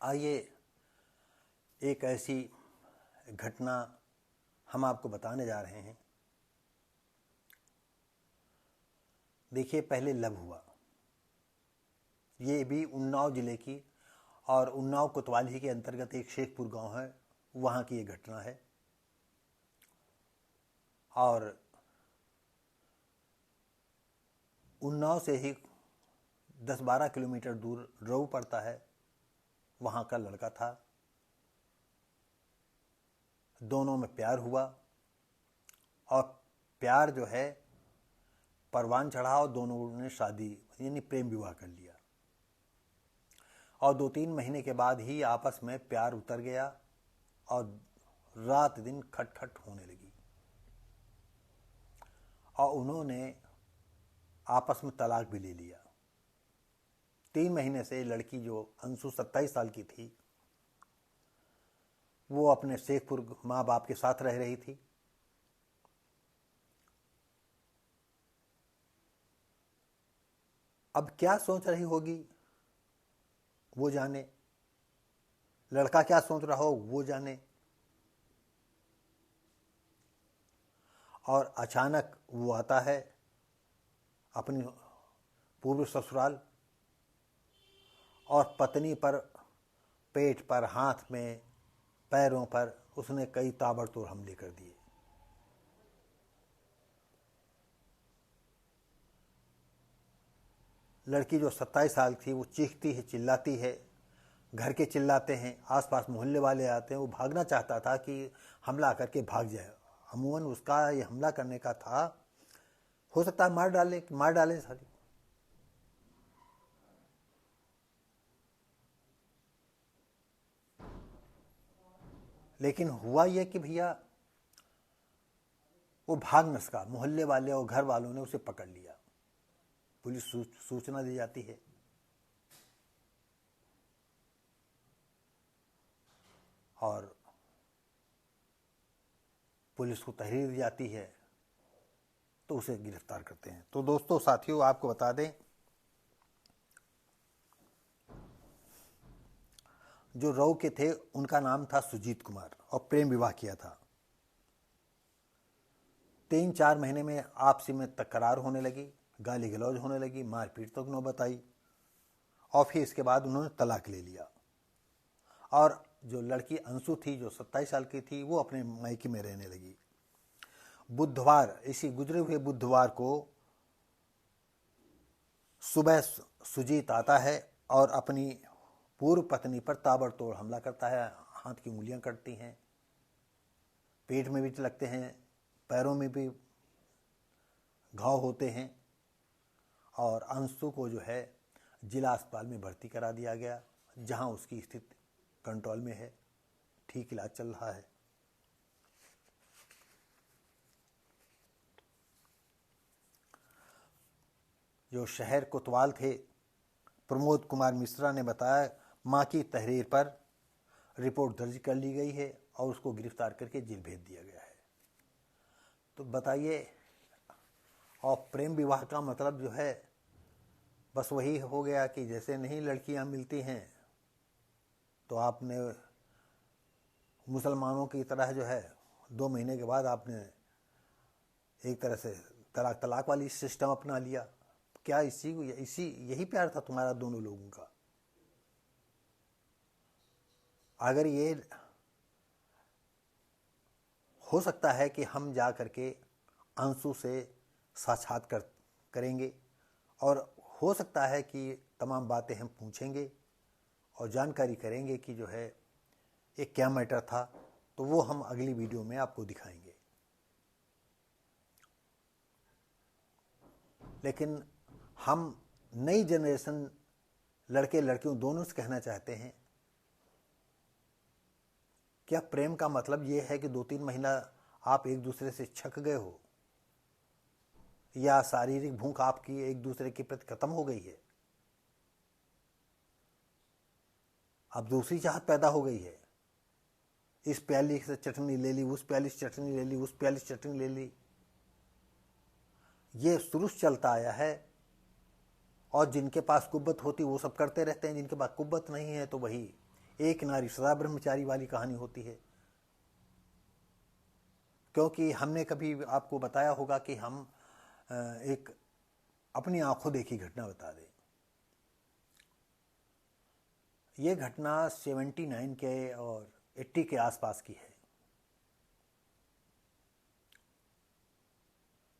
आइए एक ऐसी घटना हम आपको बताने जा रहे हैं। देखिए, पहले लव हुआ, ये भी उन्नाव ज़िले की और उन्नाव कोतवाली के अंतर्गत एक शेखपुर गांव है, वहाँ की ये घटना है। और उन्नाव से ही 10-12 किलोमीटर दूर रऊ पड़ता है, वहाँ का लड़का था। दोनों में प्यार हुआ और प्यार जो है परवान चढ़ा और दोनों ने शादी यानी प्रेम विवाह कर लिया। और 2-3 महीने के बाद ही आपस में प्यार उतर गया और रात दिन खटखट होने लगी और उन्होंने आपस में तलाक भी ले लिया। 3 महीने से लड़की जो अंशु 27 साल की थी, वो अपने शेखपुर माँ बाप के साथ रह रही थी। अब क्या सोच रही होगी वो जाने, लड़का क्या सोच रहा हो वो जाने। और अचानक वो आता है अपनी पूर्व ससुराल और पत्नी पर, पेट पर, हाथ में, पैरों पर उसने कई ताबड़तोड़ हमले कर दिए। लड़की जो 27 साल थी वो चीखती है, चिल्लाती है, घर के चिल्लाते हैं, आसपास मोहल्ले वाले आते हैं। वो भागना चाहता था कि हमला करके भाग जाए। अमूमन उसका ये हमला करने का था, हो सकता है मार डाले सारी। लेकिन हुआ ये कि भैया वो भाग न सका। मोहल्ले वाले और घर वालों ने उसे पकड़ लिया। पुलिस सूचना दी जाती है और पुलिस को तहरीर दी जाती है तो उसे गिरफ्तार करते हैं। तो दोस्तों, साथियों, आपको बता दें, जो रऊ के थे उनका नाम था सुजीत कुमार और प्रेम विवाह किया था। 3-4 महीने में आपसी में तकरार होने लगी, गाली गलौज होने लगी, मारपीट तक नौबत आई और फिर इसके बाद उन्होंने तलाक ले लिया। और जो लड़की अंशु थी जो 27 साल की थी, वो अपने मायके में रहने लगी। बुधवार, इसी गुजरे हुए बुधवार को सुबह सुजीत आता है और अपनी पूर्व पत्नी पर ताबड़तोड़ हमला करता है। हाथ की उंगलियां कटती हैं, पेट में भी लगते हैं, पैरों में भी घाव होते हैं और अंशु को जो है जिला अस्पताल में भर्ती करा दिया गया, जहां उसकी स्थिति कंट्रोल में है, ठीक इलाज चल रहा है। जो शहर कोतवाल थे प्रमोद कुमार मिश्रा ने बताया, मां की तहरीर पर रिपोर्ट दर्ज कर ली गई है और उसको गिरफ्तार करके जेल भेज दिया गया है। तो बताइए, और प्रेम विवाह का मतलब जो है बस वही हो गया कि जैसे नहीं लड़कियां मिलती हैं तो आपने मुसलमानों की तरह जो है 2 महीने के बाद आपने एक तरह से तलाक वाली सिस्टम अपना लिया। क्या यही प्यार था तुम्हारा दोनों लोगों का? अगर ये हो सकता है कि हम जा करके अंशु से साक्षात्कार करेंगे और हो सकता है कि तमाम बातें हम पूछेंगे और जानकारी करेंगे कि जो है ये क्या मैटर था, तो वो हम अगली वीडियो में आपको दिखाएंगे। लेकिन हम नई जनरेशन लड़के लड़कियों दोनों से कहना चाहते हैं, क्या प्रेम का मतलब ये है कि 2-3 महीना आप एक दूसरे से छक गए हो या शारीरिक भूख आपकी एक दूसरे के प्रति खत्म हो गई है? अब दूसरी चाहत पैदा हो गई है, इस प्याली से चटनी ले ली, उस प्याली से चटनी ले ली, उस प्याली से चटनी ले ली। ये शुरू से चलता आया है और जिनके पास कुव्वत होती वो सब करते रहते हैं, जिनके पास कुव्वत नहीं है तो वही एक नारी सदा ब्रह्मचारी वाली कहानी होती है। क्योंकि हमने कभी आपको बताया होगा कि हम एक अपनी आंखों देखी घटना बता दें। ये घटना 79 के और 80 के आसपास की है।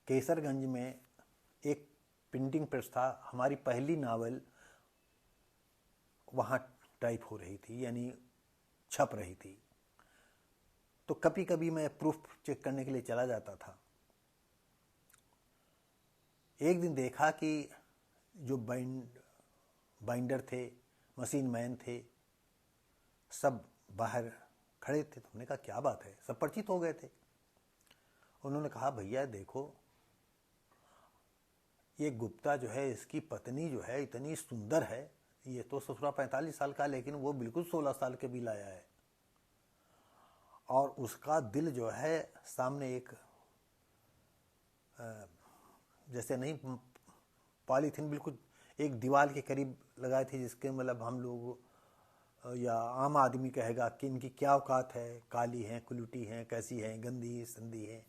केसरगंज में एक प्रिंटिंग प्रेस था। हमारी पहली नावल वहाँ टाइप हो रही थी, यानी छप रही थी। तो कभी कभी मैं प्रूफ चेक करने के लिए चला जाता था। एक दिन देखा कि जो बाइंडर थे, मशीन मैन थे, सब बाहर खड़े थे। तो हमने कहा क्या बात है, सब परिचित हो गए थे। उन्होंने कहा भैया देखो, ये गुप्ता जो है, इसकी पत्नी जो है इतनी सुंदर है। ये तो ससुरा 45 साल का, लेकिन वो बिल्कुल 16 साल के भी लाया है। और उसका दिल जो है सामने एक जैसे नहीं, पॉलीथीन बिल्कुल एक दीवार के करीब लगाए थे, जिसके मतलब हम लोग या आम आदमी कहेगा कि इनकी क्या औकात है, काली हैं, कुलूटी हैं, कैसी हैं, गंदी संदी हैं।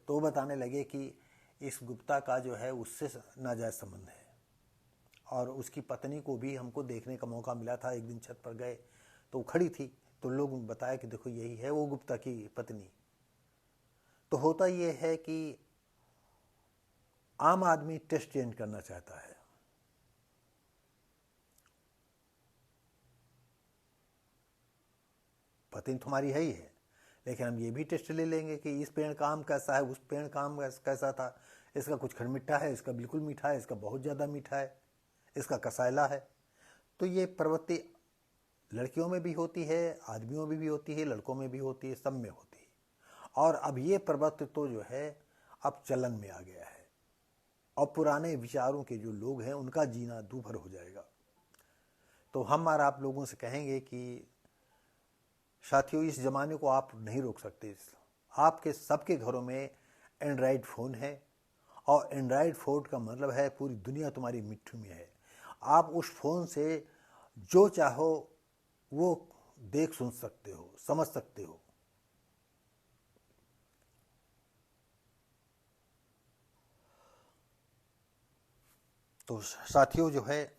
तो वो बताने लगे कि इस गुप्ता का जो है उससे नाजायज़ संबंध है। और उसकी पत्नी को भी हमको देखने का मौका मिला था। एक दिन छत पर गए तो वो खड़ी थी, तो लोग बताया कि देखो यही है वो गुप्ता की पत्नी। तो होता ये है कि आम आदमी टेस्ट चेंज करना चाहता है। पत्नी तुम्हारी है ही है, लेकिन हम ये भी टेस्ट ले लेंगे कि इस पेड़ का आम कैसा है, उस पेड़ का आम कैसा था, इसका कुछ खटमिठा है, इसका बिल्कुल मीठा है, इसका बहुत ज़्यादा मीठा है, इसका कसैला है। तो ये प्रवृत्ति लड़कियों में भी होती है, आदमियों में भी होती है, लड़कों में भी होती है, सब में होती है। और अब ये प्रवृत्ति तो जो है अब चलन में आ गया है, और पुराने विचारों के जो लोग हैं उनका जीना दूभर हो जाएगा। तो हम और आप लोगों से कहेंगे कि साथियों, इस ज़माने को आप नहीं रोक सकते। आपके सबके घरों में एंड्रॉयड फ़ोन है, और एंड्रॉयड फ़ोन का मतलब है पूरी दुनिया तुम्हारी मिट्टी में है। आप उस फ़ोन से जो चाहो वो देख सुन सकते हो, समझ सकते हो। तो साथियों जो है,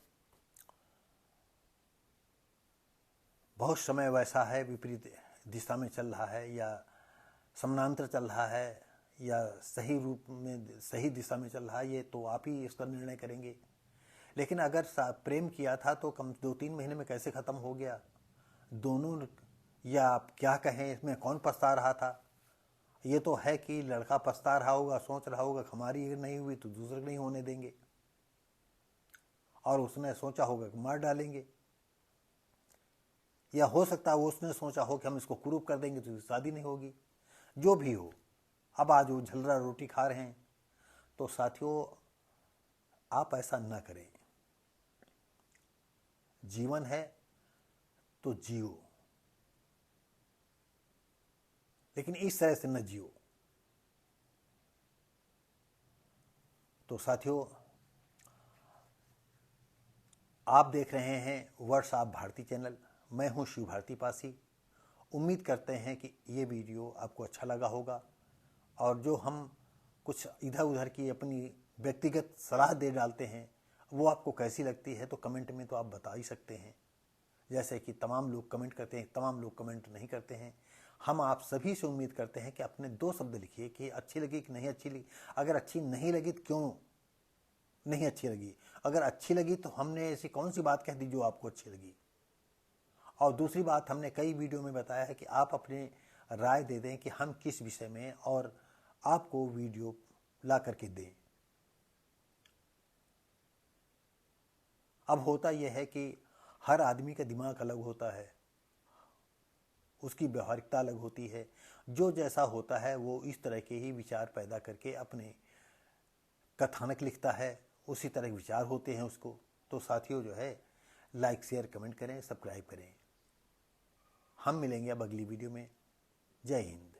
बहुत समय वैसा है विपरीत दिशा में चल रहा है, या समानांतर चल रहा है, या सही रूप में सही दिशा में चल रहा है, ये तो आप ही इसका निर्णय करेंगे। लेकिन अगर प्रेम किया था तो कम 2-3 महीने में कैसे ख़त्म हो गया दोनों, या आप क्या कहें, इसमें कौन पछता रहा था? ये तो है कि लड़का पछता रहा होगा, सोच रहा होगा हमारी नहीं हुई तो दूसरे नहीं होने देंगे, और उसने सोचा होगा कि मार डालेंगे। या हो सकता है वो उसने सोचा हो कि हम इसको कुरूप कर देंगे तो शादी नहीं होगी। जो भी हो, अब आज वो झलरा रोटी खा रहे हैं। तो साथियों, आप ऐसा ना करें। जीवन है तो जियो, लेकिन इस तरह से न जियो। तो साथियों, आप देख रहे हैं वर्ष आप भारती चैनल। मैं हूं शिव भारती पासी। उम्मीद करते हैं कि ये वीडियो आपको अच्छा लगा होगा, और जो हम कुछ इधर उधर की अपनी व्यक्तिगत सलाह दे डालते हैं वो आपको कैसी लगती है, तो कमेंट में तो आप बता ही सकते हैं। जैसे कि तमाम लोग कमेंट करते हैं, तमाम लोग कमेंट नहीं करते हैं। हम आप सभी से उम्मीद करते हैं कि अपने 2 शब्द लिखिए कि अच्छी लगी कि नहीं अच्छी लगी। अगर अच्छी नहीं लगी तो क्यों नहीं अच्छी लगी, अगर अच्छी लगी तो हमने ऐसी कौन सी बात कह दी जो आपको अच्छी लगी। और दूसरी बात, हमने कई वीडियो में बताया है कि आप अपनी राय दे दें कि हम किस विषय में और आपको वीडियो ला करके दें। अब होता यह है कि हर आदमी का दिमाग अलग होता है, उसकी व्यवहारिकता अलग होती है। जो जैसा होता है वो इस तरह के ही विचार पैदा करके अपने कथानक लिखता है, उसी तरह के विचार होते हैं उसको। तो साथियों जो है, लाइक शेयर कमेंट करें, सब्सक्राइब करें। हम मिलेंगे अब अगली वीडियो में। जय हिंद।